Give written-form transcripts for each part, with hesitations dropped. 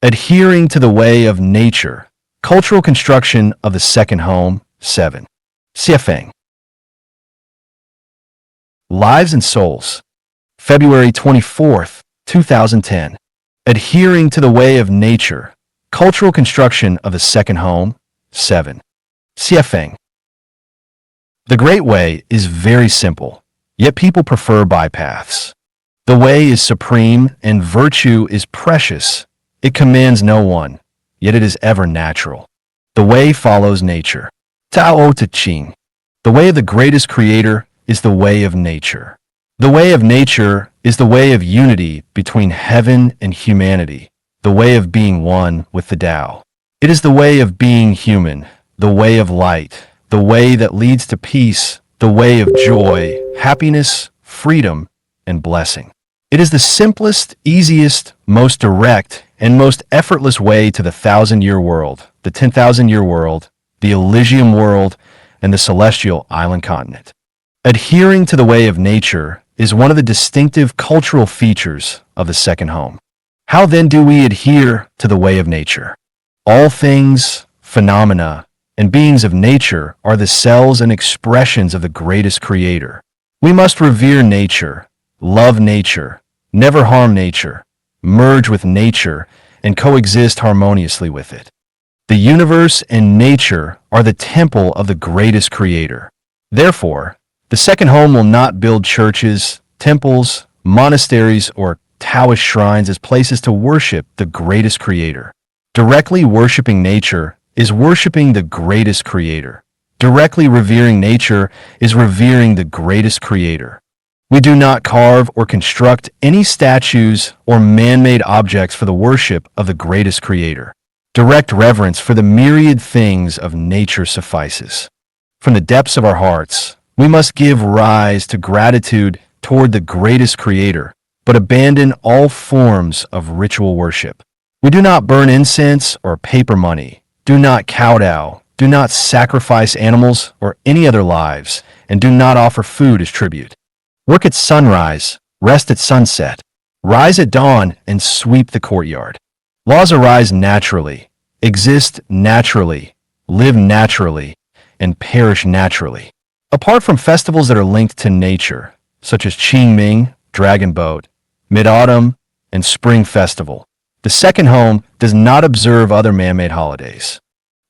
Adhering to the way of nature. Cultural construction of the second home, VII. VII. Lives and Souls. February 24th, 2010. Adhering to the way of nature. Cultural construction of the second home, VII. VII. The Great Way is very simple, yet people prefer bypaths. The way is supreme and virtue is precious. It commands no one, yet it is ever natural. The way follows nature. Tao Te Ching. The way of the greatest creator is the way of nature. The way of nature is the way of unity between heaven and humanity, the way of being one with the Tao. It is the way of being human, the way of light, the way that leads to peace, the way of joy, happiness, freedom, and blessing. It is the simplest, easiest, most direct, and most effortless way to the 1,000-year world, the 10,000-year world, the Elysium world, and the celestial island continent. Adhering to the way of nature is one of the distinctive cultural features of the second home. How then do we adhere to the way of nature? All things, phenomena, and beings of nature are the cells and expressions of the greatest creator. We must revere nature, love nature, never harm nature, merge with nature, and coexist harmoniously with it. The universe and nature are the temple of the greatest creator. Therefore, the second home will not build churches, temples, monasteries, or Taoist shrines as places to worship the greatest creator. Directly worshiping nature is worshiping the greatest creator. Directly revering nature is revering the greatest creator. We do not carve or construct any statues or man-made objects for the worship of the greatest creator. Direct reverence for the myriad things of nature suffices. From the depths of our hearts, we must give rise to gratitude toward the greatest creator, but abandon all forms of ritual worship. We do not burn incense or paper money, do not kowtow, do not sacrifice animals or any other lives, and do not offer food as tribute. Work at sunrise, rest at sunset, rise at dawn, and sweep the courtyard. Laws arise naturally, exist naturally, live naturally, and perish naturally. Apart from festivals that are linked to nature, such as Qingming, Dragon Boat, Mid-Autumn, and Spring Festival, the second home does not observe other man-made holidays.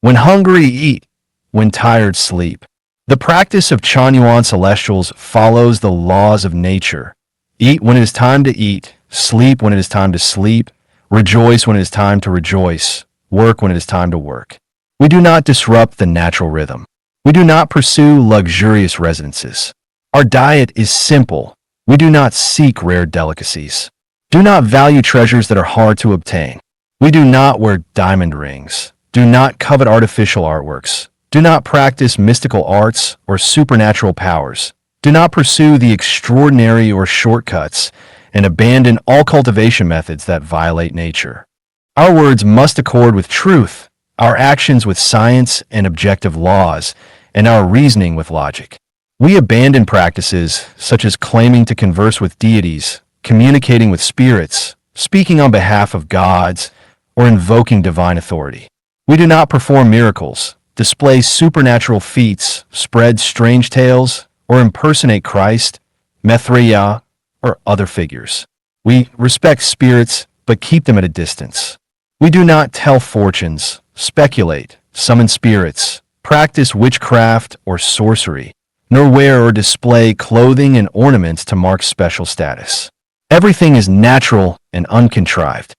When hungry, eat. When tired, sleep. The practice of Chanyuan celestials follows the laws of nature. Eat when it is time to eat, sleep when it is time to sleep, rejoice when it is time to rejoice, work when it is time to work. We do not disrupt the natural rhythm. We do not pursue luxurious residences. Our diet is simple. We do not seek rare delicacies. Do not value treasures that are hard to obtain. We do not wear diamond rings. Do not covet artificial artworks. Do not practice mystical arts or supernatural powers. Do not pursue the extraordinary or shortcuts, and abandon all cultivation methods that violate nature. Our words must accord with truth, our actions with science and objective laws, and our reasoning with logic. We abandon practices such as claiming to converse with deities, communicating with spirits, speaking on behalf of gods, or invoking divine authority. We do not perform miracles, display supernatural feats, spread strange tales, or impersonate Christ, Maitreya, or other figures. We respect spirits, but keep them at a distance. We do not tell fortunes, speculate, summon spirits, practice witchcraft or sorcery, nor wear or display clothing and ornaments to mark special status. Everything is natural and uncontrived.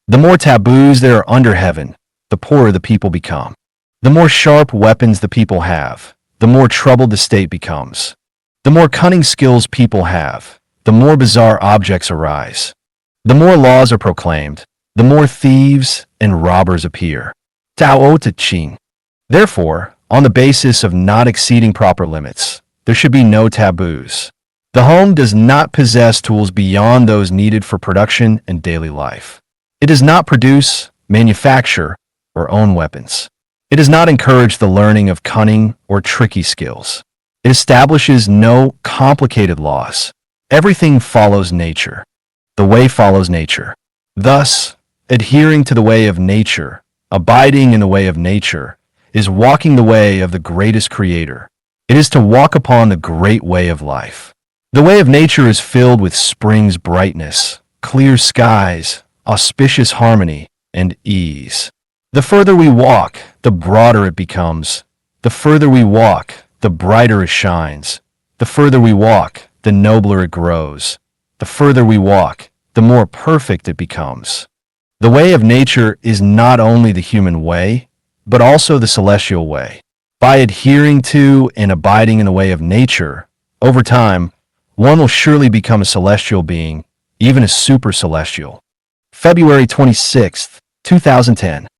The more taboos there are under heaven, the poorer the people become. The more sharp weapons the people have, the more troubled the state becomes. The more cunning skills people have, the more bizarre objects arise. The more laws are proclaimed, the more thieves and robbers appear. Tao Te Ching. Therefore, on the basis of not exceeding proper limits, there should be no taboos. The home does not possess tools beyond those needed for production and daily life. It does not produce, manufacture, or own weapons. It does not encourage the learning of cunning or tricky skills. It establishes no complicated laws. Everything follows nature. The way follows nature. Thus, Adhering to the way of nature, abiding in the way of nature, is walking the way of the greatest creator. It is to walk upon the great way of life. The way of nature is filled with spring's brightness, clear skies, auspicious harmony, and ease. The further we walk, the broader it becomes. The further we walk, the brighter it shines. The further we walk, the nobler it grows. The further we walk, the more perfect it becomes. The way of nature is not only the human way, but also the celestial way. By adhering to and abiding in the way of nature, over time, one will surely become a celestial being, even a super celestial. February 26th, 2010.